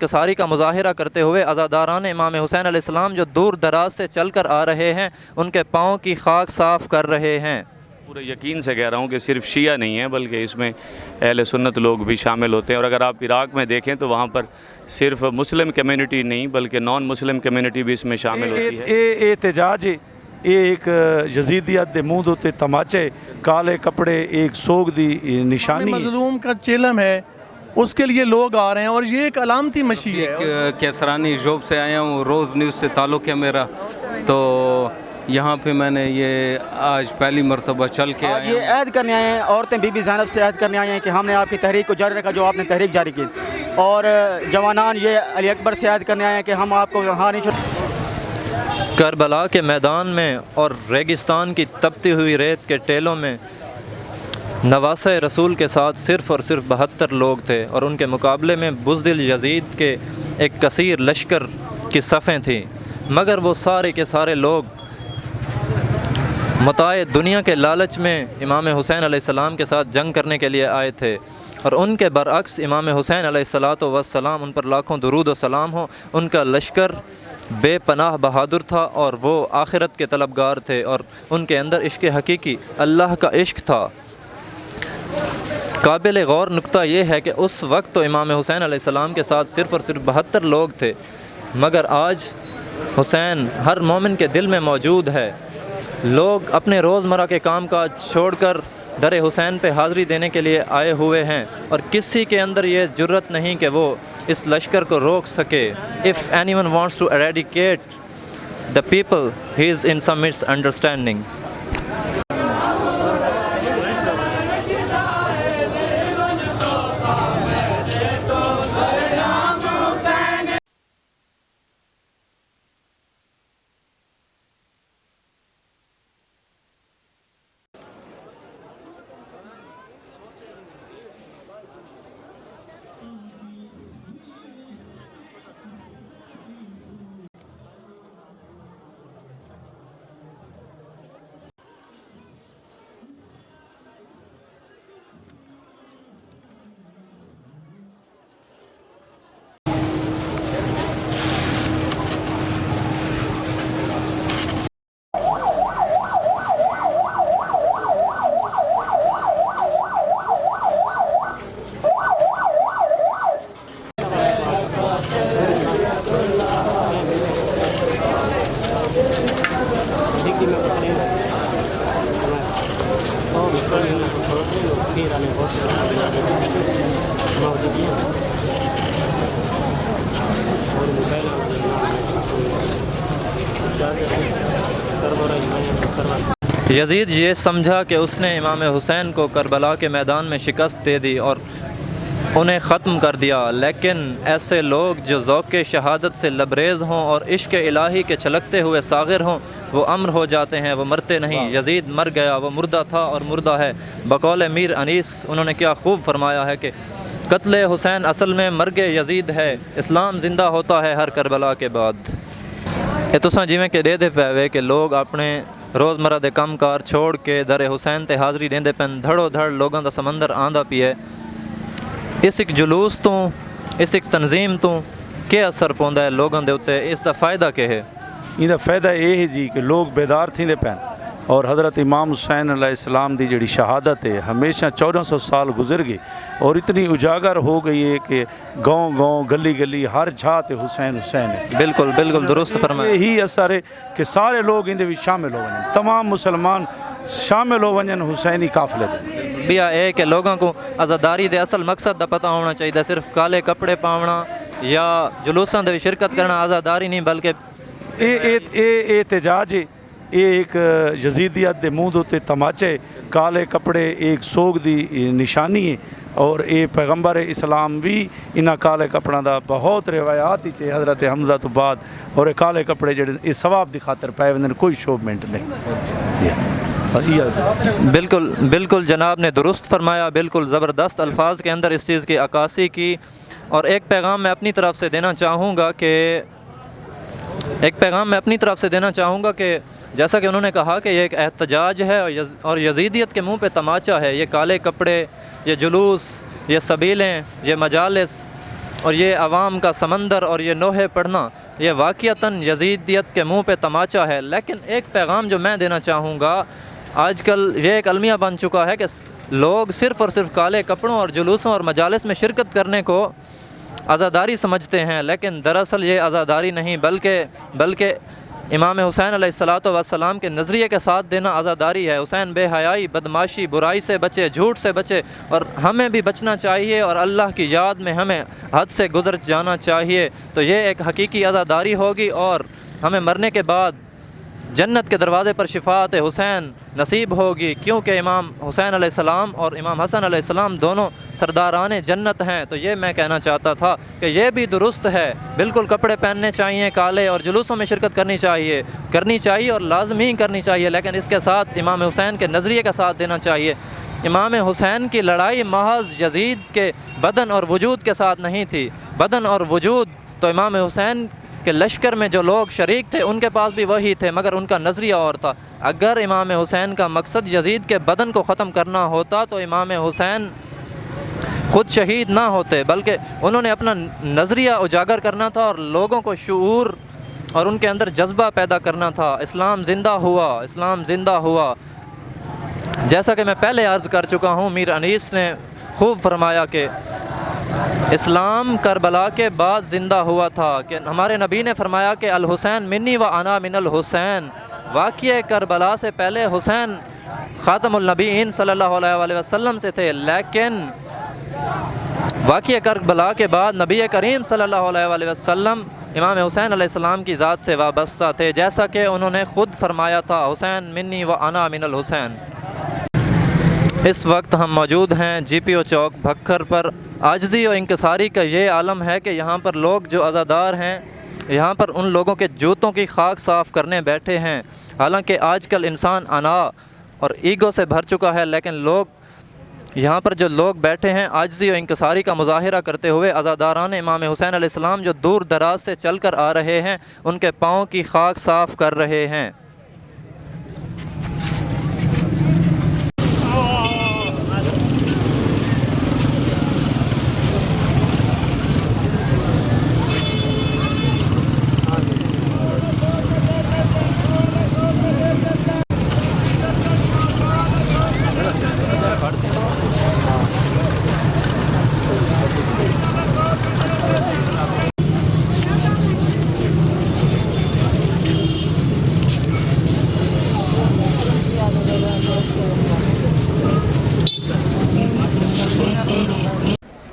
انکساری کا مظاہرہ کرتے ہوئے عزاداران امام حسین علیہ السلام جو دور دراز سے چل کر آ رہے ہیں ان کے پاؤں کی خاک صاف کر رہے ہیں۔ پورے یقین سے کہہ رہا ہوں کہ صرف شیعہ نہیں ہے بلکہ اس میں اہل سنت لوگ بھی شامل ہوتے ہیں، اور اگر آپ عراق میں دیکھیں تو وہاں پر صرف مسلم کمیونٹی نہیں بلکہ نان مسلم کمیونٹی بھی اس میں شامل ہوتی ہے۔ یہ احتجاج ہے، یہ ایک یزیدیت دے منہ دوتے تماچے، کالے کپڑے ایک سوگ دی نشانی، مظلوم کا چیلم ہے، اس کے لیے لوگ آ رہے ہیں، اور یہ ایک علامتی مشی ہے۔ کیسرانی جوب سے آیا ہوں، روز نیوز سے تعلق ہے میرا، تو یہاں پہ میں نے یہ آج پہلی مرتبہ چل کے آج یہ عہد کرنے آئے ہیں، عورتیں بی بی زینب سے عہد کرنے آئے ہیں کہ ہم نے آپ کی تحریک کو جاری رکھا جو آپ نے تحریک جاری کی، اور جوانان یہ علی اکبر سے عہد کرنے آئے ہیں کہ ہم آپ کو ہاں نہیں چھوڑیں۔ کربلا کے میدان میں اور ریگستان کی تپتی ہوئی ریت کے ٹیلوں میں نواسہ رسول کے ساتھ صرف اور صرف 72 لوگ تھے، اور ان کے مقابلے میں بزدل یزید کے ایک کثیر لشکر کی صفیں تھیں، مگر وہ سارے کے سارے لوگ متاع دنیا کے لالچ میں امام حسین علیہ السلام کے ساتھ جنگ کرنے کے لیے آئے تھے، اور ان کے برعکس امام حسین علیہ السلام ان پر لاکھوں درود و سلام ہوں، ان کا لشکر بے پناہ بہادر تھا، اور وہ آخرت کے طلبگار تھے، اور ان کے اندر عشق حقیقی اللہ کا عشق تھا۔ قابل غور نقطہ یہ ہے کہ اس وقت تو امام حسین علیہ السلام کے ساتھ صرف اور صرف 72 لوگ تھے، مگر آج حسین ہر مومن کے دل میں موجود ہے۔ لوگ اپنے روزمرہ کے کام کاج چھوڑ کر در حسین پہ حاضری دینے کے لیے آئے ہوئے ہیں، اور کسی کے اندر یہ جرت نہیں کہ وہ اس لشکر کو روک سکے۔ If anyone wants to eradicate the people, he is in some misunderstanding. یزید یہ سمجھا کہ اس نے امام حسین کو کربلا کے میدان میں شکست دے دی اور انہیں ختم کر دیا، لیکن ایسے لوگ جو ذوق شہادت سے لبریز ہوں اور عشق الہی کے چھلکتے ہوئے ساغر ہوں وہ امر ہو جاتے ہیں، وہ مرتے نہیں۔ یزید مر گیا، وہ مردہ تھا اور مردہ ہے۔ بقول میر انیس انہوں نے کیا خوب فرمایا ہے کہ قتل حسین اصل میں مرگ یزید ہے، اسلام زندہ ہوتا ہے ہر کربلا کے بعد۔ یہ تساں جویں کہ دے پے کہ لوگ اپنے روزمرہ دے کم کار چھوڑ کے در حسین تے حاضری دیندے پن، دھڑو دھڑ لوگاں دا سمندر آندا پی ہے۔ اس ایک جلوس تو اس ایک تنظیم تو کیا اثر پوندا ہے لوگاں دے اوتے، اس دا فائدہ کیا ہے؟ ان دا فائدہ یہ ہے جی کہ لوگ بیدار تھیندے پین، اور حضرت امام حسین علیہ السلام دی جڑی شہادت ہے ہمیشہ 1400 سال گزر گئے اور اتنی اجاگر ہو گئی ہے کہ گاؤں گاؤں گلی گلی ہر جھاتے حسین حسین ہے۔ بالکل بالکل درست فرمایا۔ یہی اثر ہے کہ سارے لوگ اندے بھی شامل ہو ونجن، تمام مسلمان شامل ہو ونجن حسینی قافلے دے۔ بیا اے کہ لوگوں کو عزاداری دے اصل مقصد دا پتہ ہونا چاہیے، صرف کالے کپڑے پاونا یا جلوساں دے شرکت کرنا عزاداری نہیں، بلکہ احتجاج ہے، یہ ایک یزیدیت دے منہ دوتے تماچے، کالے کپڑے ایک سوگ دی نشانی ہے، اور اے پیغمبر اسلام بھی انہاں کالے کپڑا دا بہت روایات ہی چھے حضرت حمزہ تو بعد، اور اے کالے کپڑے جڑے اس ثواب دی خاطر پائے وندن کوئی شوبمنٹ نہیں۔ بالکل بالکل جناب نے درست فرمایا، بالکل زبردست الفاظ کے اندر اس چیز کی عکاسی کی، اور ایک پیغام میں اپنی طرف سے دینا چاہوں گا کہ جیسا کہ انہوں نے کہا کہ یہ ایک احتجاج ہے اور یزیدیت کے منہ پہ تماچا ہے، یہ کالے کپڑے، یہ جلوس، یہ سبیلیں، یہ مجالس، اور یہ عوام کا سمندر اور یہ نوحے پڑھنا یہ واقعتاً یزیدیت کے منہ پہ تماچا ہے۔ لیکن ایک پیغام جو میں دینا چاہوں گا، آج کل یہ ایک المیہ بن چکا ہے کہ لوگ صرف اور صرف کالے کپڑوں اور جلوسوں اور مجالس میں شرکت کرنے کو عزاداری سمجھتے ہیں، لیکن دراصل یہ عزاداری نہیں بلکہ امام حسین علیہ السلام کے نظریے کے ساتھ دینا عزاداری ہے۔ حسین بے حیائی، بدماشی، برائی سے بچے، جھوٹ سے بچے، اور ہمیں بھی بچنا چاہیے اور اللہ کی یاد میں ہمیں حد سے گزر جانا چاہیے، تو یہ ایک حقیقی عزاداری ہوگی اور ہمیں مرنے کے بعد جنت کے دروازے پر شفاعت حسین نصیب ہوگی، کیونکہ امام حسین علیہ السلام اور امام حسن علیہ السلام دونوں سرداران جنت ہیں۔ تو یہ میں کہنا چاہتا تھا کہ یہ بھی درست ہے، بالکل کپڑے پہننے چاہیے کالے اور جلوسوں میں شرکت کرنی چاہیے اور لازمی کرنی چاہیے، لیکن اس کے ساتھ امام حسین کے نظریے کا ساتھ دینا چاہیے۔ امام حسین کی لڑائی محض یزید کے بدن اور وجود کے ساتھ نہیں تھی، بدن اور وجود تو امام حسین کہ لشکر میں جو لوگ شریک تھے ان کے پاس بھی وہی تھے، مگر ان کا نظریہ اور تھا۔ اگر امام حسین کا مقصد یزید کے بدن کو ختم کرنا ہوتا تو امام حسین خود شہید نہ ہوتے، بلکہ انہوں نے اپنا نظریہ اجاگر کرنا تھا اور لوگوں کو شعور اور ان کے اندر جذبہ پیدا کرنا تھا۔ اسلام زندہ ہوا، اسلام زندہ ہوا۔ جیسا کہ میں پہلے عرض کر چکا ہوں، میر انیس نے خوب فرمایا کہ اسلام کربلا کے بعد زندہ ہوا تھا، کہ ہمارے نبی نے فرمایا کہ الحسین منی و انا من الحسین۔ واقعہ کربلا سے پہلے حسین خاتم النبیین صلی اللہ علیہ وسلم سے تھے، لیکن واقعہ کربلا کے بعد نبی کریم صلی اللہ علیہ وسلم امام حسین علیہ السلام کی ذات سے وابستہ تھے، جیسا کہ انہوں نے خود فرمایا تھا، حسین منی و انا من الحسین۔ اس وقت ہم موجود ہیں جی پی او چوک بھکر پر۔ عاجزی و انکساری کا یہ عالم ہے کہ یہاں پر لوگ جو عزادار ہیں، یہاں پر ان لوگوں کے جوتوں کی خاک صاف کرنے بیٹھے ہیں۔ حالانکہ آج کل انسان انا اور ایگو سے بھر چکا ہے، لیکن یہاں پر جو لوگ بیٹھے ہیں عاجزی و انکساری کا مظاہرہ کرتے ہوئے عزاداران امام حسین علیہ السلام جو دور دراز سے چل کر آ رہے ہیں، ان کے پاؤں کی خاک صاف کر رہے ہیں۔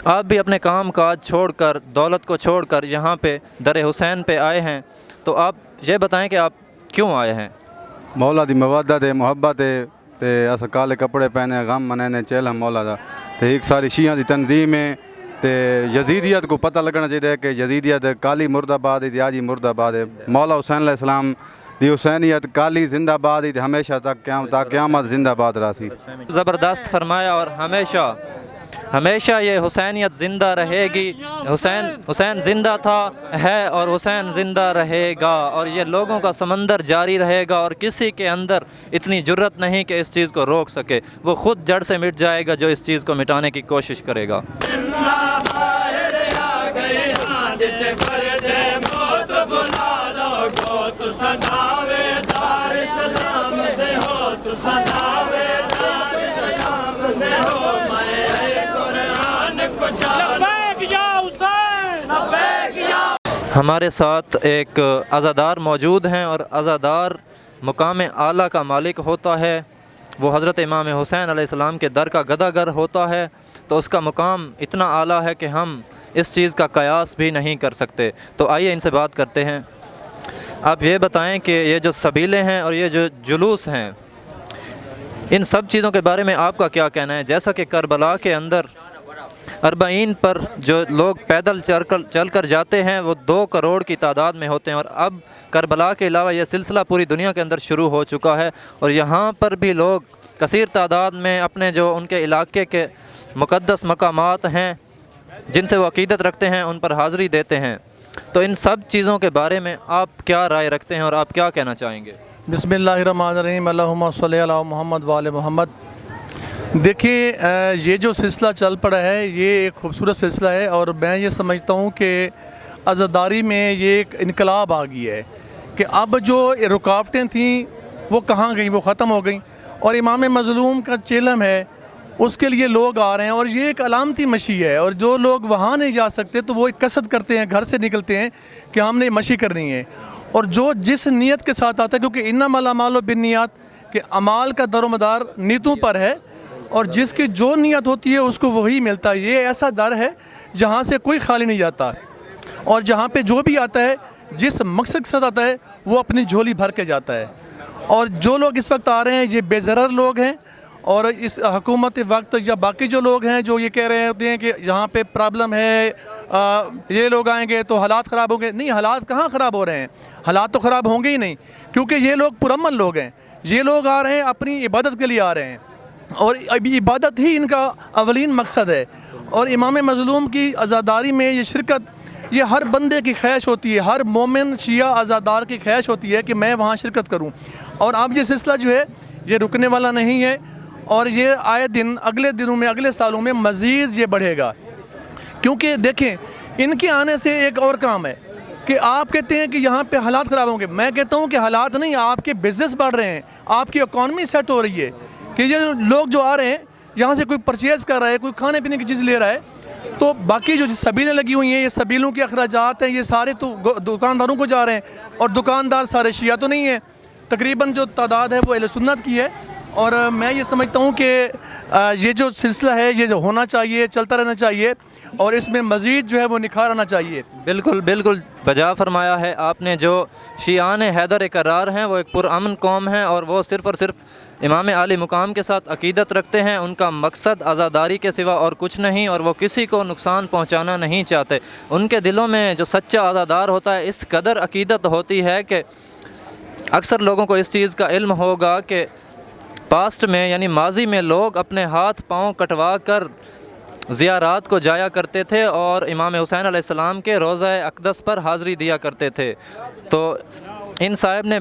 آپ بھی اپنے کام کاج چھوڑ کر، دولت کو چھوڑ کر یہاں پہ در حسین پہ آئے ہیں، تو آپ یہ بتائیں کہ آپ کیوں آئے ہیں؟ مولا دی مودت ہے، محبت ہے، تے اس کالے کپڑے پہنے غم منانے چل ہم مولا دا تے ایک ساری شیعہ دی تنظیم ہے تے یزیدیت کو پتہ لگنا چاہیے کہ یزیدیت کالی مرد آباد ہے، آجی مرد آباد ہے۔ مولا حسین علیہ السلام دی حسینیت کالی زندہ باد ہے، ہمیشہ تک قیامت زندہ باد راسی۔ زبردست فرمایا، اور ہمیشہ یہ حسینیت زندہ رہے گی۔ حسین زندہ تھا، ہے اور حسین زندہ رہے گا، اور یہ لوگوں کا سمندر جاری رہے گا، اور کسی کے اندر اتنی جرت نہیں کہ اس چیز کو روک سکے۔ وہ خود جڑ سے مٹ جائے گا جو اس چیز کو مٹانے کی کوشش کرے گا۔ ہمارے ساتھ ایک عزادار موجود ہیں، اور عزادار مقام اعلیٰ کا مالک ہوتا ہے، وہ حضرت امام حسین علیہ السلام کے در کا گداگر ہوتا ہے، تو اس کا مقام اتنا اعلیٰ ہے کہ ہم اس چیز کا قیاس بھی نہیں کر سکتے۔ تو آئیے ان سے بات کرتے ہیں۔ آپ یہ بتائیں کہ یہ جو سبیلے ہیں اور یہ جو جلوس ہیں، ان سب چیزوں کے بارے میں آپ کا کیا کہنا ہے؟ جیسا کہ کربلا کے اندر 40 پر جو لوگ پیدل چل کر جاتے ہیں وہ 2 کروڑ کی تعداد میں ہوتے ہیں، اور اب کربلا کے علاوہ یہ سلسلہ پوری دنیا کے اندر شروع ہو چکا ہے، اور یہاں پر بھی لوگ کثیر تعداد میں اپنے جو ان کے علاقے کے مقدس مقامات ہیں جن سے وہ عقیدت رکھتے ہیں ان پر حاضری دیتے ہیں۔ تو ان سب چیزوں کے بارے میں آپ کیا رائے رکھتے ہیں اور آپ کیا کہنا چاہیں گے؟ بسم اللہ الرحمن الرحیم، اللہم صلی علی محمد و آل محمد۔ देखिए ये जो सिलसिला चल पड़ा है ये एक खूबसूरत सिलसिला है और मैं ये समझता हूँ कि आज़ादारी में ये एक इनकलाब आ गई है कि अब जो रुकावटें थीं वो कहाँ गई, वो ख़त्म हो गई और इमाम मज़लूम का चेलम है उसके लिए लोग आ रहे हैं और ये एक अलामती मशी है। और जो लोग वहाँ नहीं जा सकते तो वो एक कसद करते हैं, घर से निकलते हैं कि हमने मशी करनी है। और जो जिस नीयत के साथ आता है, क्योंकि इन्नमल अमालु बिन्नियात के अमाल का दरोमदार नीयतों पर है और जिसकी जो नीयत होती है उसको वही मिलता है। ये ऐसा दर है जहाँ से कोई खाली नहीं जाता और जहाँ पे जो भी आता है जिस मकसद के साथ आता है वो अपनी झोली भर के जाता है। और जो लोग इस वक्त आ रहे हैं ये बेज़रर लोग हैं और इस हुकूमत वक्त या बाकी जो लोग हैं जो ये कह रहे होते हैं कि यहाँ पे प्रॉब्लम है, ये लोग आएंगे तो हालात ख़राब होंगे। नहीं, हालात कहाँ ख़राब हो रहे हैं, हालात तो ख़राब होंगे ही नहीं, क्योंकि ये लोग पुरअमन लोग हैं। ये लोग आ रहे हैं अपनी इबादत के लिए आ रहे हैं और अभी इबादत ही इनका अवलीन मकसद है। और इमाम मज़लूम की आज़ादारी में ये शिरकत ये हर बंदे की ख्वाहिश होती है, हर मोमिन शिया आज़ादार की ख्वाहिश होती है कि मैं वहाँ शिरकत करूँ। और अब ये सिलसिला जो है ये रुकने वाला नहीं है और ये आए दिन अगले दिनों में अगले सालों में मज़ीद ये बढ़ेगा। क्योंकि देखें इनके आने से एक और काम है कि आप कहते हैं कि यहाँ पे हालात ख़राब होंगे। मैं कहता हूँ कि हालात नहीं, आपके बिज़नेस बढ़ रहे हैं, आपकी इकॉनमी सेट हो रही है कि ये लोग जो आ रहे हैं यहाँ से कोई परचेज़ कर रहा है, कोई खाने पीने की चीज़ ले रहा है, तो बाकी जो सबीलें लगी हुई हैं ये सबीलों के अखराजात हैं, ये सारे तो दुकानदारों को जा रहे हैं और दुकानदार सारे शिया तो नहीं है, तकरीबन जो तादाद है वो अहले सुन्नत की है। और मैं ये समझता हूँ कि ये जो सिलसिला है ये जो होना चाहिए, चलता रहना चाहिए और इसमें मज़ीद जो है वो निखार आना चाहिए। बिल्कुल बिल्कुल बजा फरमाया है आपने। जो शियान हैदर इकरार हैं वो एक पुरअमन कौम है और वो सिर्फ़ और सिर्फ इमाम आली मुकाम के साथ अकीदत रखते हैं। उनका मकसद आज़ादारी के सिवा और कुछ नहीं और वो किसी को नुकसान पहुंचाना नहीं चाहते। उनके दिलों में जो सच्चा आज़ादार होता है इस कदर अकीदत होती है कि अक्सर लोगों को इस चीज़ का इल्म होगा कि पास्ट में यानी माजी में लोग अपने हाथ पाँव कटवा कर ज़ियारात को जाया करते थे और इमाम हुसैन अलैहिस्सलाम के रोज़ा अक़दस पर हाज़री दिया करते थे। तो इन साहब ने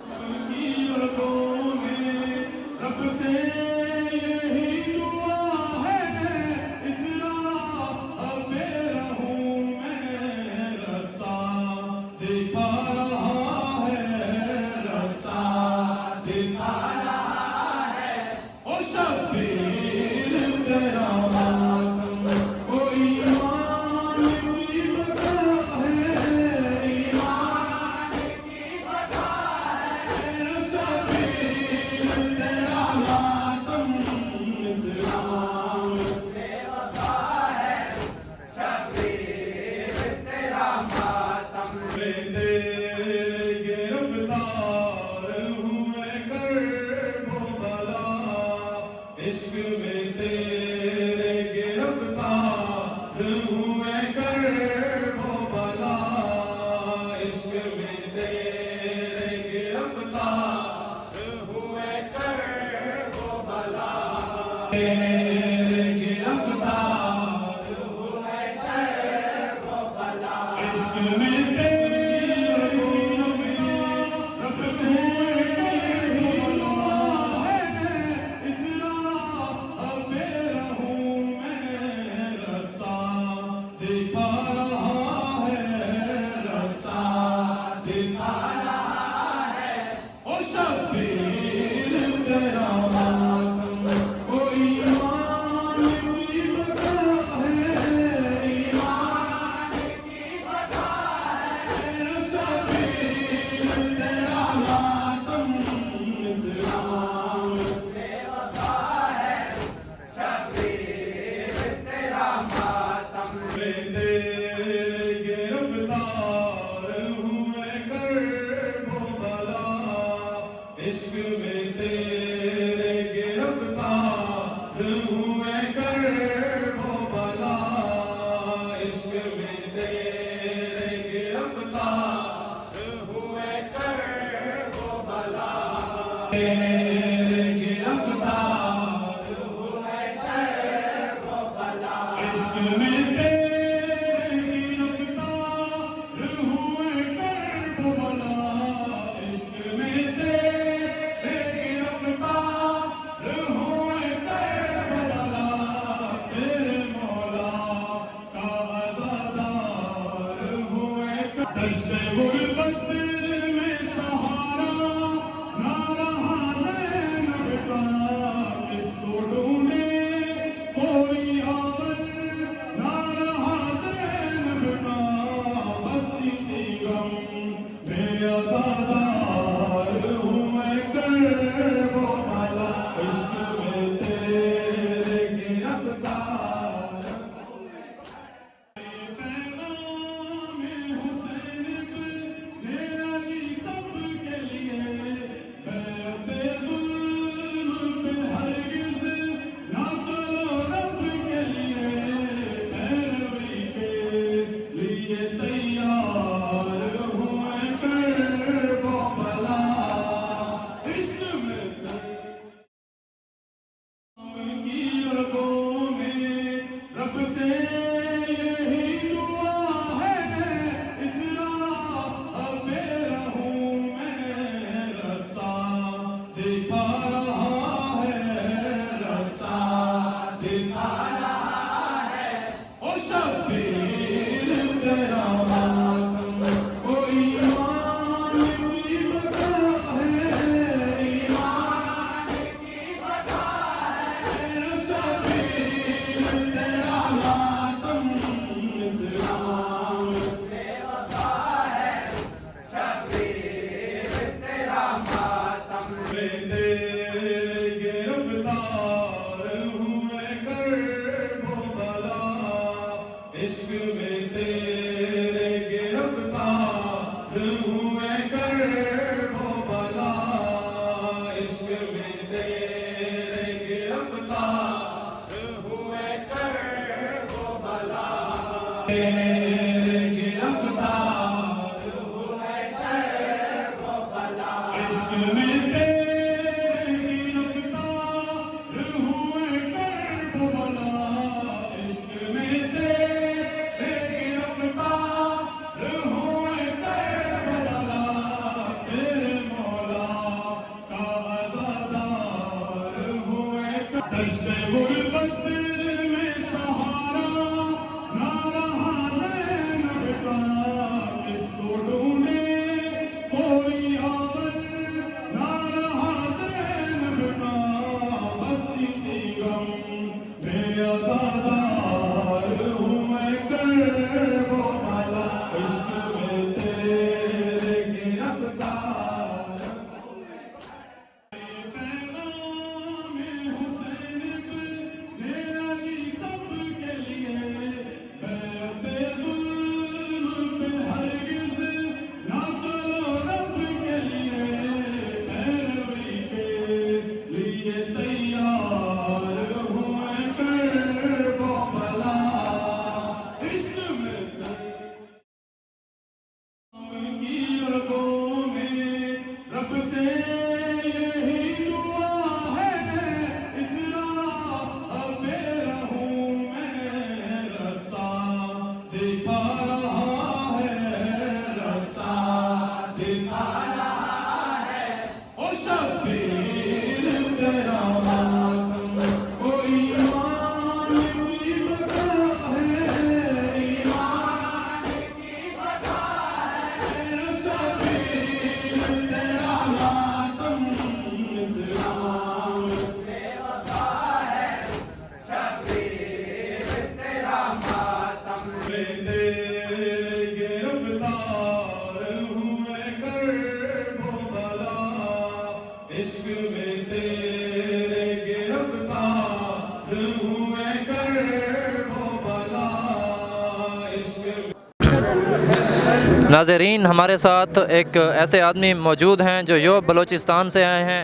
नाज़रीन हमारे साथ एक ऐसे आदमी मौजूद हैं जो यो बलूचिस्तान से आए हैं,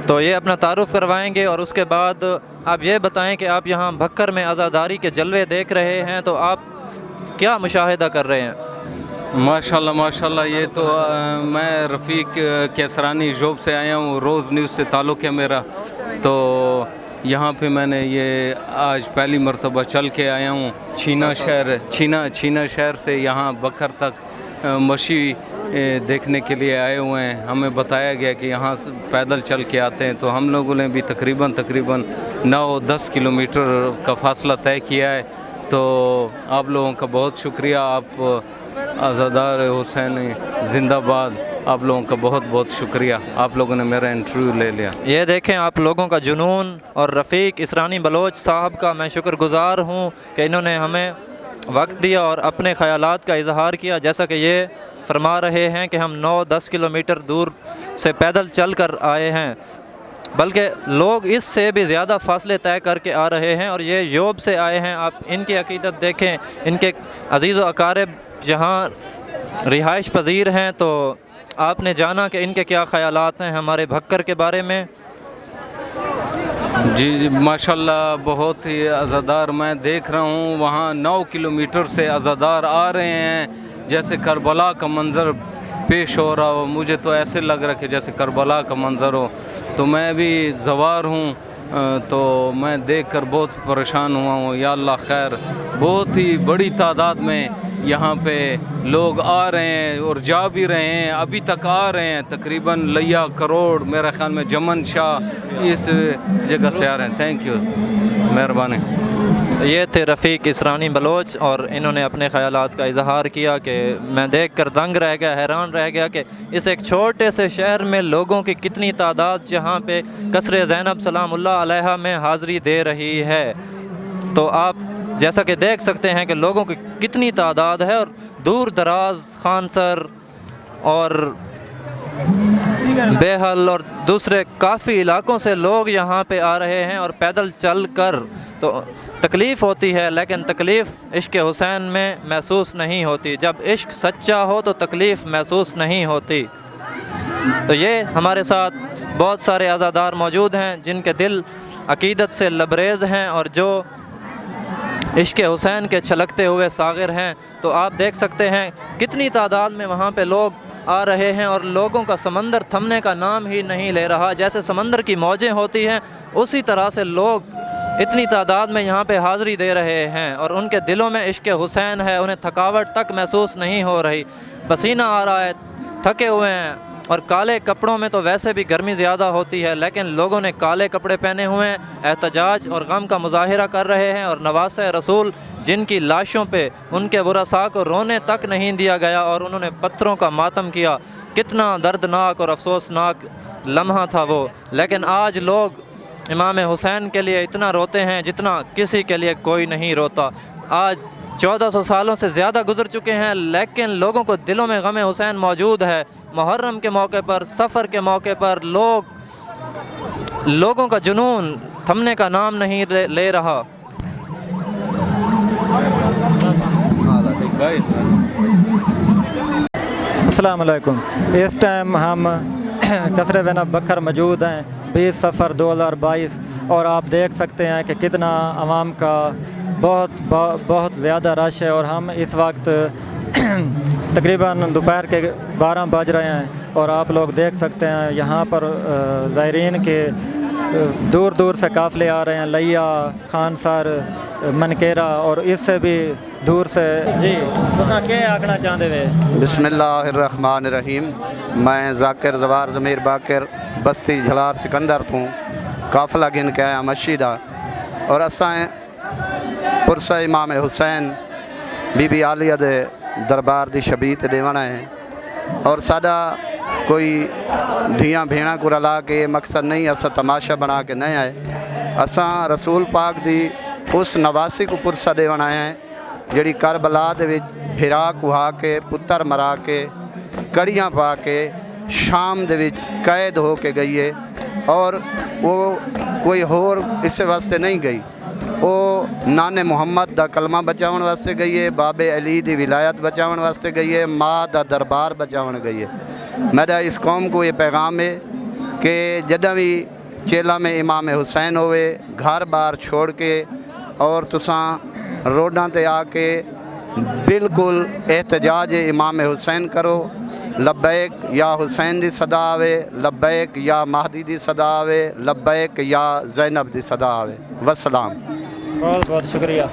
तो ये अपना तारुफ़ करवाएंगे और उसके बाद आप ये बताएं कि आप यहाँ भक्कर में आज़ादारी के जलवे देख रहे हैं, तो आप क्या मुशाहिदा कर रहे हैं? माशाल्लाह माशाल्लाह, ये तो मैं रफ़ीक केसरानी जोब से आया हूँ, रोज़ न्यूज़ से ताल्लुक़ है मेरा। तो यहाँ पे मैंने ये आज पहली मरतबा चल के आया हूँ। छीना शहर से यहाँ बकर तक मशी देखने के लिए आए हुए हैं। हमें बताया गया कि यहाँ से पैदल चल के आते हैं, तो हम लोगों ने भी तकरीबन 9-10 किलोमीटर का फासला तय किया है। तो आप लोगों का बहुत शुक्रिया, आप आज़ादार हुसैन जिंदाबाद। आप लोगों का बहुत बहुत शुक्रिया, आप लोगों ने मेरा इंटरव्यू ले लिया। ये देखें आप लोगों का जुनून, और रफ़ीक इसरानी बलोच साहब का मैं शुक्रगुज़ार हूँ कि इन्होंने हमें वक्त दिया और अपने ख़यालात का इजहार किया। जैसा कि ये फरमा रहे हैं कि हम 9-10 किलोमीटर दूर से पैदल चल कर आए हैं, बल्कि लोग इससे भी ज़्यादा फासले तय करके आ रहे हैं और ये योब से आए हैं। आप इनकी अक़ीदत देखें, इनके अज़ीज़ व अकारिब जहाँ रिहाइश पज़ीर हैं, तो आपने जाना कि इनके क्या ख़यालात हैं हमारे भक्कर के बारे में। जी माशाल्लाह, बहुत ही अज़ादार मैं देख रहा हूँ। वहाँ 9 किलोमीटर से अज़ादार आ रहे हैं, जैसे करबला का मंज़र पेश हो रहा हो। मुझे तो ऐसे लग रहा है कि जैसे करबला का मंज़र हो। तो मैं भी ज़वार हूँ, तो मैं देखकर बहुत परेशान हुआ हूँ। या अल्लाह खैर, बहुत ही बड़ी तादाद में यहाँ पे लोग आ रहे हैं और जा भी रहे हैं, अभी तक आ रहे हैं। तकरीबन लिया करोड़ मेरे ख़्याल में जमन शाह इस जगह से आ रहे हैं। थैंक यू, मेहरबानी। ये थे रफ़ीक इसरानी बलोच और इन्होंने अपने ख़यालात का इजहार किया कि मैं देख कर दंग रह गया, हैरान रह गया कि इस एक छोटे से शहर में लोगों की कितनी तादाद जहाँ पे कसर ज़ैनब सलामुल्लाह अलैहा में हाज़री दे रही है। तो आप जैसा कि देख सकते हैं कि लोगों की कितनी तादाद है और दूर दराज खानसर और बेहल और दूसरे काफ़ी इलाकों से लोग यहाँ पे आ रहे हैं और पैदल चल कर। तो तकलीफ़ होती है, लेकिन तकलीफ़ इश्क़ हुसैन में महसूस नहीं होती। जब इश्क सच्चा हो तो तकलीफ़ महसूस नहीं होती। तो ये हमारे साथ बहुत सारे आज़ादार मौजूद हैं जिनके दिल अक़ीदत से लबरेज़ हैं और जो इश्क़ हुसैन के छलकते हुए सागिर हैं। तो आप देख सकते हैं कितनी तादाद में वहाँ पे लोग आ रहे हैं और लोगों का समंदर थमने का नाम ही नहीं ले रहा। जैसे समंदर की मौजें होती हैं, उसी तरह से लोग इतनी तादाद में यहाँ पे हाज़री दे रहे हैं और उनके दिलों में इश्क़ हुसैन है। उन्हें थकावट तक महसूस नहीं हो रही, पसीना आ रहा है, थके हुए हैं। और काले कपड़ों में तो वैसे भी गर्मी ज़्यादा होती है, लेकिन लोगों ने काले कपड़े पहने हुए हैं, एहतजाज और गम का मुजाहिरा कर रहे हैं। और नवासे रसूल जिनकी लाशों पे उनके वरसा को रोने तक नहीं दिया गया और उन्होंने पत्थरों का मातम किया, कितना दर्दनाक और अफसोसनाक लम्हा था वो। लेकिन आज लोग इमाम हुसैन के लिए इतना रोते हैं जितना किसी के लिए कोई नहीं रोता। आज 1400 सालों से ज़्यादा गुजर चुके हैं, लेकिन लोगों को दिलों में गम हुसैन मौजूद है। मुहर्रम के मौके पर, सफ़र के मौके पर लोगों का जुनून थमने का नाम नहीं ले रहा। अस्सलाम वालेकुम। इस टाइम हम कसर ज़ैनब बखर मौजूद हैं 20 सफ़र 2022 और आप देख सकते हैं कि कितना आवाम का बहुत ज़्यादा रश है। और हम इस वक्त तकरीबन दोपहर के 12 बज रहे हैं और आप लोग देख सकते हैं यहाँ पर ज़ायरीन के दूर दूर से काफ़िले आ रहे हैं, लिया, खानसर, मनकेरा और इससे भी दूर से। जी तुसां क्या आखना चाहते वे? बिस्मिल्लाहिर्रहमानिर्रहीम। मैं ज़ाकिर ज़वार ज़मीर बाकिर बस्ती झलार सिकंदर तूं काफ़िला गिन के आया मस्जिदा और असां पुरसा इमाम हुसैन बीबी आलिया दे दरबार दी शबीत देवना है और साडा कोई धियाँ भेड़ा को रला के मकसद नहीं, असा तमाशा बना के नहीं आए। असा रसूल पाक दी उस नवासी को पुरसा देवन आए हैं जिहड़ी करबला दे विच फिरा कुहा के पुत्तर मरा के कड़ियाँ पा के शाम दे विच कैद हो के गई है और वो कोई होर इस वास्ते नहीं गई। वो नाने मुहम्मद दा कलमा बचावन वास्ते गई है, बाबे अली दी विलायत बचावन वास्ते गई है, माँ दा दरबार बचावन गई है। मेरा इस कौम को ये पैगाम है कि जदा भी चेला में इमाम हुसैन होवे घर बार छोड़ के और तुसां रोडां ते आके बिल्कुल एहतजाज इमाम हुसैन करो। लब्बैक या हुसैन दी सदा आवे, लब्बैक या महदी दी सदा आवे, लब्बैक या ज़ैनब दी सदा आवे। वस्सलाम। बहुत बहुत शुक्रिया।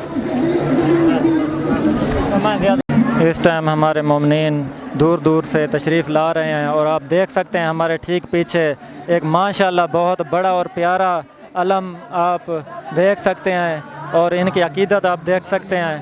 इस टाइम हमारे मोमिनीन दूर दूर से तशरीफ़ ला रहे हैं और आप देख सकते हैं हमारे ठीक पीछे एक माशाल्लाह बहुत बड़ा और प्यारा अलम आप देख सकते हैं और इनकी अकीदत आप देख सकते हैं।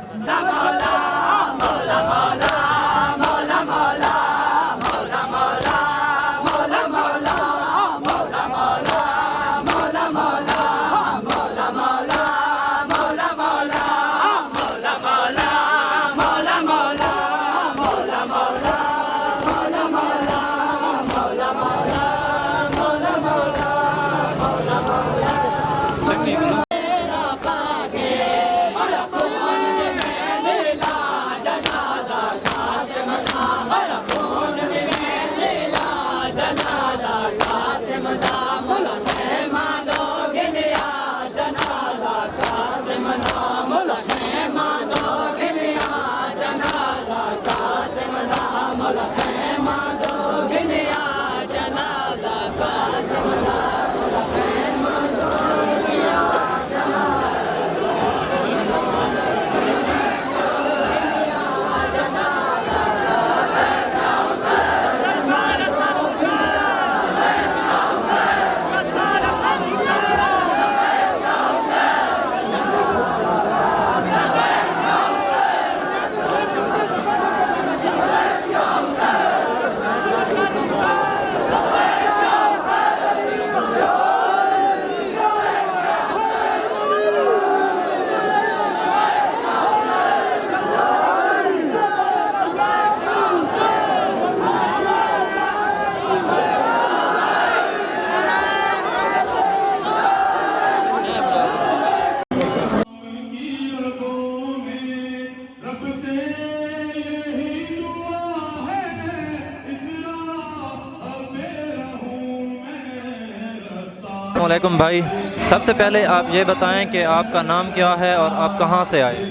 वालेकुम भाई, सबसे पहले आप ये बताएं कि आपका नाम क्या है और आप कहाँ से आए?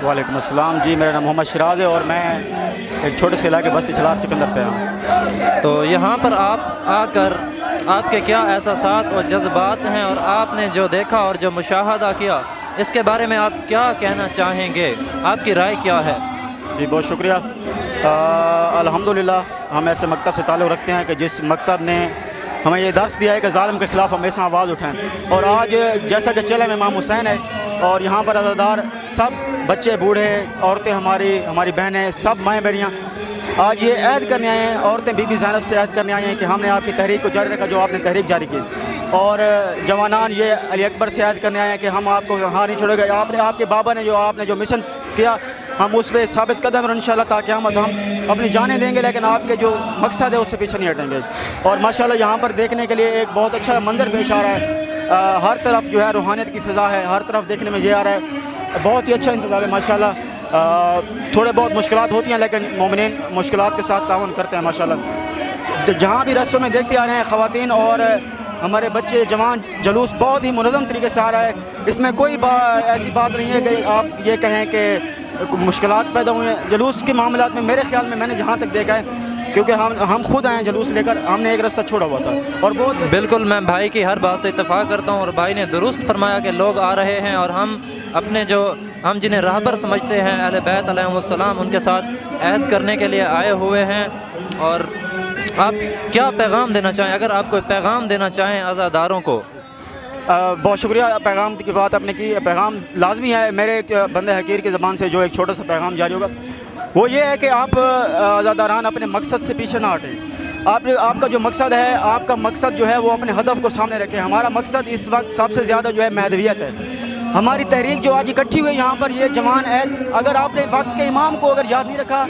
वालेकुम अस्सलाम जी, मेरा नाम मोहम्मद शिराज है और मैं एक छोटे से इलाके बस्ती झलार सिकंदर से हूँ। तो यहाँ पर आप आकर आपके क्या एहसासात और जज्बात हैं और आपने जो देखा और जो मुशाहदा किया, इसके बारे में आप क्या कहना चाहेंगे? आपकी राय क्या है? जी बहुत शुक्रिया। अल्हम्दुलिल्लाह हम ऐसे मकतब से ताल्लुक़ रखते हैं कि जिस मकतब ने हमें ये दर्स दिया है कि ज़ालिम के ख़िलाफ़ हमेशा आवाज़ उठाएं। और आज जैसा कि चला में इमाम हुसैन है और यहाँ पर अज़ादार सब बच्चे बूढ़े, औरतें हमारी बहनें, सब माएँ बहनियाँ आज ये ऐद करने आए हैं, औरतें बीबी ज़ैनब से ऐद करने आई हैं कि हमने आपकी तहरीक को जारी रखा जो आपने तहरीक जारी की, और जवानान ये अली अकबर से ऐद करने आए हैं कि हम आपको हार नहीं छोड़ेंगे। आपके बाबा ने जो मिशन किया हम उस पर साबित कदम और इंशाअल्लाह ता क़यामत हम अपनी जानें देंगे, लेकिन आपके जो मकसद है उससे पीछे नहीं हटेंगे। और माशाल्लाह यहाँ पर देखने के लिए एक बहुत अच्छा मंजर पेश आ रहा है। हर तरफ जो है रूहानियत की फ़िज़ा है, हर तरफ देखने में ये आ रहा है। बहुत ही अच्छा इंतज़ाम है माशाल्लाह। थोड़े बहुत मुश्किलात होती हैं लेकिन मोमिनीन मुश्किलात के साथ तावन करते हैं माशाल्लाह। तो जहाँ भी रस्तों में देखते आ रहे हैं ख़वातीन और हमारे बच्चे जवान, जुलूस बहुत ही मुनज़्ज़म तरीके से आ रहा है। इसमें कोई ऐसी बात नहीं है कि आप ये कहें कि मुश्किलात पैदा हुए हैं। जुलूस के मामलात में मेरे ख़्याल में मैंने जहाँ तक देखा है, क्योंकि हम खुद आए जुलूस लेकर, हमने एक रास्ता छोड़ा हुआ था और बहुत बिल्कुल मैं भाई की हर बात से इत्तेफाक करता हूँ और भाई ने दुरुस्त फरमाया कि लोग आ रहे हैं और हम अपने हम जिन्हें राहबर समझते हैं अहले बैत अलैहिमुस्सलाम, उनके साथ अहद करने के लिए आए हुए हैं। और आप क्या पैगाम देना चाहें, अगर आप कोई पैगाम देना चाहें अज़ादारों को? बहुत शुक्रिया। पैगाम की बात आपने की, पैगाम लाजमी है मेरे एक बंदे हकीर की ज़बान से जो एक छोटा सा पैगाम जारी होगा वो ये है कि आप अज़ादारान अपने मकसद से पीछे ना हटें। आपका जो मकसद है, आपका मकसद जो है वो अपने हदफ को सामने रखें। हमारा मकसद इस वक्त सबसे ज़्यादा जो है महदवियत है। हमारी तहरीक जो आज इकट्ठी हुई यहाँ पर, ये जवान ऐद, अगर आपने वक्त के इमाम को अगर याद नहीं रखा,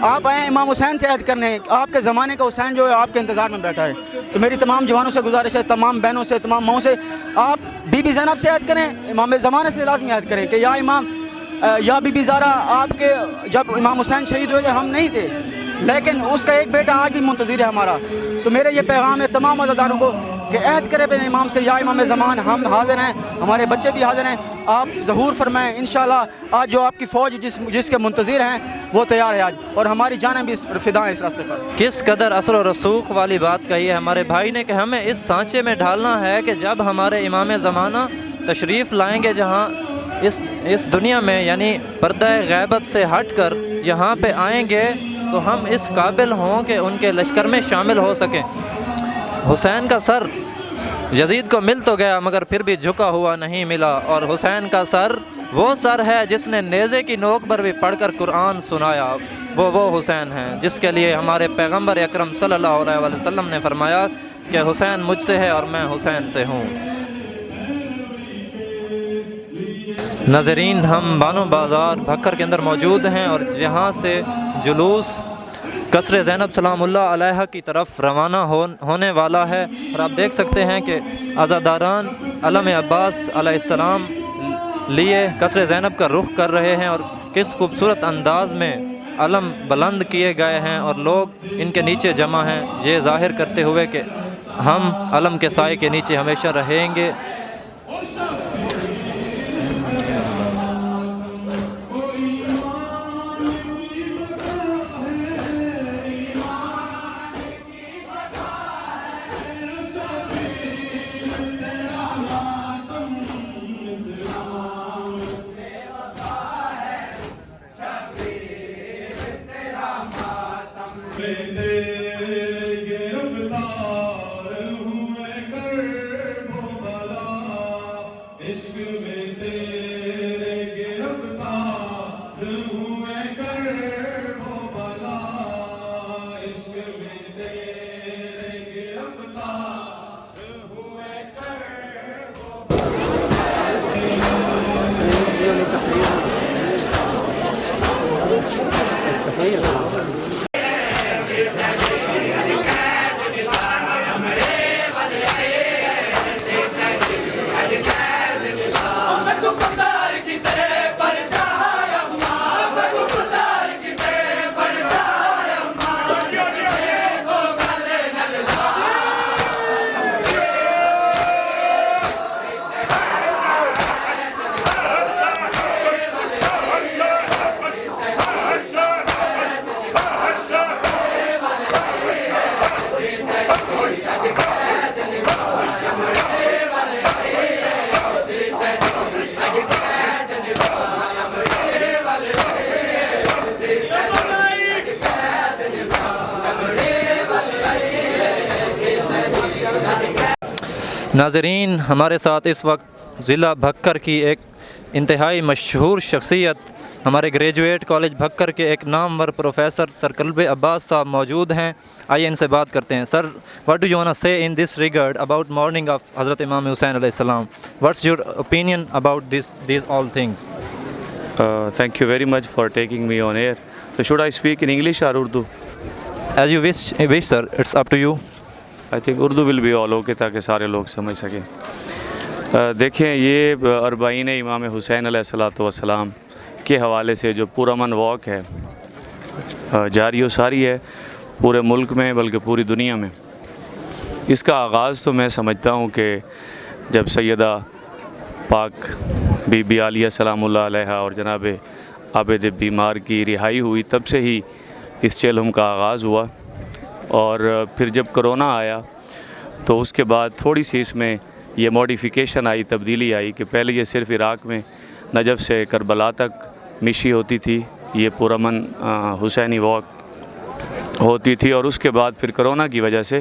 आप आए इमाम हुसैन से ऐद करने, आपके ज़माने का हुसैन जो है आपके इंतज़ार में बैठा है। तो मेरी तमाम जवानों से गुजारिश है, तमाम बहनों से, तमाम माओं से, आप बीबी ज़ैनब से ऐद करें, इमाम ज़माने से लाजमी ऐद करें कि या इमाम या बीबी ज़ारा, आपके जब इमाम हुसैन शहीद हुए थे हम नहीं थे, लेकिन उसका एक बेटा आज भी मुंतज़िर है हमारा। तो मेरे ये पैगाम है तमाम अज़ादारों को कि अहद करें अपने इमाम से, या इमाम ज़मान, हम हाज़िर हैं, हमारे बच्चे भी हाज़िर हैं, आप ज़हूर फरमाएँ। इंशाअल्लाह आज जो आपकी फ़ौज जिसके मुंतज़िर हैं वो तैयार है आज, और हमारी जानें भी फ़िदा हैं इस रास्ते पर। किस कदर असर और रसूख वाली बात कही है हमारे भाई ने कि हमें इस सांचे में ढालना है कि जब हमारे इमाम ज़माना तशरीफ़ लाएंगे जहाँ इस दुनिया में, यानी पर्दा गैबत से हट कर यहाँ पे आएंगे, तो हम इस काबिल हों कि उनके लश्कर में शामिल हो सकें। हुसैन का सर यजीद को मिल तो गया मगर फिर भी झुका हुआ नहीं मिला, और हुसैन का सर वो सर है जिसने नेज़े की नोक पर भी पढ़कर कुरान सुनाया। वो हुसैन है जिसके लिए हमारे पैगंबर अकरम सल्लल्लाहु अलैहि वसल्लम ने फरमाया कि हुसैन मुझसे है और मैं हुसैन से हूँ। नाज़रीन, हम बानो बाज़ार भक्कर के अंदर मौजूद हैं और यहाँ से जुलूस قصر زینب سلام اللہ علیہ کی طرف روانہ ہونے والا ہے، اور آپ دیکھ سکتے ہیں کہ عزاداران علم عباس علیہ السلام لیے قصر زینب کا رخ کر رہے ہیں، اور کس خوبصورت انداز میں علم بلند کیے گئے ہیں اور لوگ ان کے نیچے جمع ہیں، یہ ظاہر کرتے ہوئے کہ ہم علم کے سائے کے نیچے ہمیشہ رہیں گے۔ ناظرین، ہمارے ساتھ اس وقت ضلع بھکر کی ایک انتہائی مشہور شخصیت، ہمارے گریجویٹ کالج بھکر کے ایک نامور پروفیسر سر قلب عباس صاحب موجود ہیں۔ آئیے ان سے بات کرتے ہیں۔ Sir, what do you want to say in this regard about mourning of Hazrat Imam Hussain علیہ السلام؟ What's your opinion about these all things? Thank you very much for taking me on air. So should I speak in English or Urdu? As you wish sir, it's up to you. I think Urdu will be all okay تاکہ سارے لوگ سمجھ سکیں۔ دیکھیں، یہ اربعین امام حسین علیہ السلام کے حوالے سے جو پرامن واک ہے، جاری و ساری ہے پورے ملک میں بلکہ پوری دنیا میں۔ اس کا آغاز تو میں سمجھتا ہوں کہ جب سیدہ پاک بی بی عالیہ سلام اللہ علیہ اور جناب عابد بیمار کی رہائی ہوئی، تب سے ہی اس چہلم کا آغاز ہوا، اور پھر جب کرونا آیا تو اس کے بعد تھوڑی سی اس میں یہ موڈیفیکیشن آئی، تبدیلی آئی کہ پہلے یہ صرف عراق میں نجف سے کربلا تک مشی ہوتی تھی، یہ پرامن حسینی واک ہوتی تھی، اور اس کے بعد پھر کرونا کی وجہ سے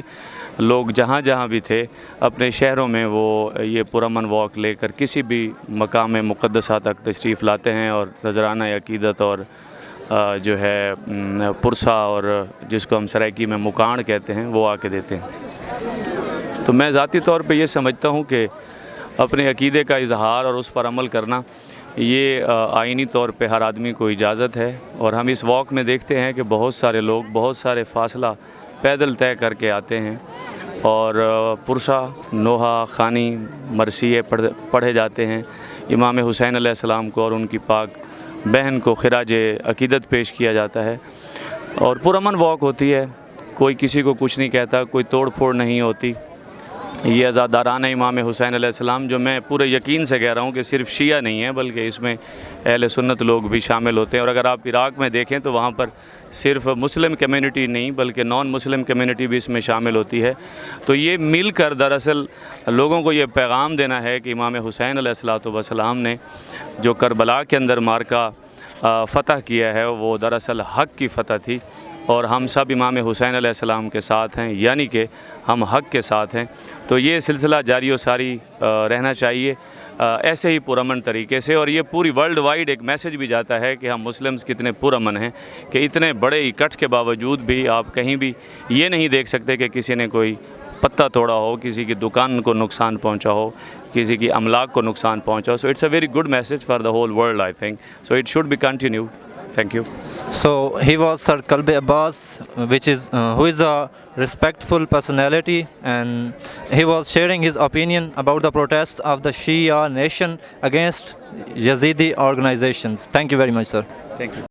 لوگ جہاں جہاں بھی تھے اپنے شہروں میں وہ یہ پرامن واک لے کر کسی بھی مقام مقدسہ تک تشریف لاتے ہیں، اور نذرانہ عقیدت اور جو ہے پرسہ اور جس کو ہم سرائکی میں مکاڑ کہتے ہیں وہ آ کے دیتے ہیں۔ تو میں ذاتی طور پہ یہ سمجھتا ہوں کہ اپنے عقیدے کا اظہار اور اس پر عمل کرنا یہ آئینی طور پہ ہر آدمی کو اجازت ہے، اور ہم اس واک میں دیکھتے ہیں کہ بہت سارے لوگ بہت سارے فاصلہ پیدل طے کر کے آتے ہیں، اور پرسہ، نوحہ، خوانی، مرثیے پڑھے جاتے ہیں امام حسین علیہ السلام کو، اور ان کی پاک بہن کو خراج عقیدت پیش کیا جاتا ہے، اور پرامن واک ہوتی ہے، کوئی کسی کو کچھ نہیں کہتا، کوئی توڑ پھوڑ نہیں ہوتی۔ یہ عزاداران امام حسین علیہ السلام، جو میں پورے یقین سے کہہ رہا ہوں کہ صرف شیعہ نہیں ہیں بلکہ اس میں اہل سنت لوگ بھی شامل ہوتے ہیں، اور اگر آپ عراق میں دیکھیں تو وہاں پر صرف مسلم کمیونٹی نہیں بلکہ نان مسلم کمیونٹی بھی اس میں شامل ہوتی ہے۔ تو یہ مل کر دراصل لوگوں کو یہ پیغام دینا ہے کہ امام حسین علیہ السلام نے جو کربلا کے اندر مارکہ فتح کیا ہے وہ دراصل حق کی فتح تھی، اور ہم سب امام حسین علیہ السلام کے ساتھ ہیں، یعنی کہ ہم حق کے ساتھ ہیں۔ تو یہ سلسلہ جاری و ساری رہنا چاہیے ایسے ہی پرامن طریقے سے، اور یہ پوری ورلڈ وائڈ ایک میسج بھی جاتا ہے کہ ہم مسلمز کتنے پرامن ہیں، کہ اتنے بڑے اکٹھ کے باوجود بھی آپ کہیں بھی یہ نہیں دیکھ سکتے کہ کسی نے کوئی پتہ توڑا ہو، کسی کی دکان کو نقصان پہنچا ہو، کسی کی املاک کو نقصان پہنچا ہو۔ So it's a very good message for the whole world I think, so it should be continue. Thank you. So he was Sir Kalbe Abbas, who is a respectful personality, and he was sharing his opinion about the protests of the Shia nation against Yazidi organizations. Thank you very much, sir. Thank you.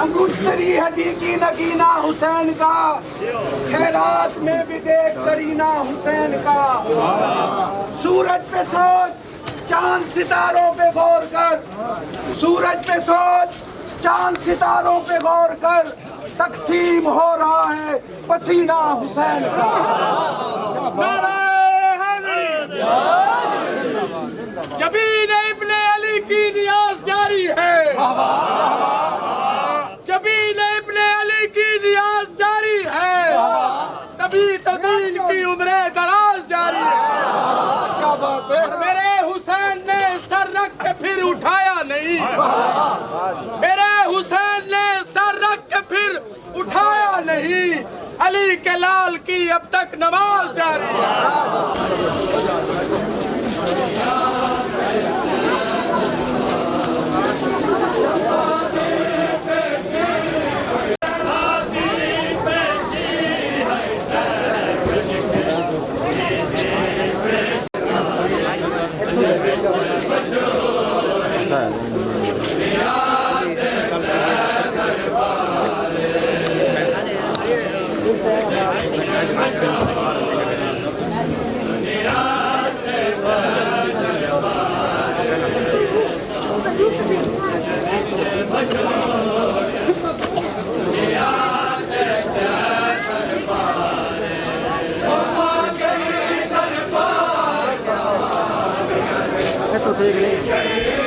انگوشتری حدیقی نگینا حسین کا، خیرات میں بھی دیکھ کرینا حسین کا، سورج پہ سوچ چاند ستاروں پہ غور کر، سورج پہ سوچ چاند ستاروں پہ غور کر، تقسیم ہو رہا ہے پسینہ حسین کا۔ جبین ابن علی کی نیاز جاری ہے، جبین ابن علی کی نیاز جاری ہے، تبھی تو دین کی عمریں دراز جاری ہے۔ میرے حسین نے سر رکھ کے پھر اٹھایا نہیں، میرے حسین نے سر رکھ کے پھر اٹھایا نہیں، علی کے لال کی اب تک نماز جاری ہے۔ دیکھ لیں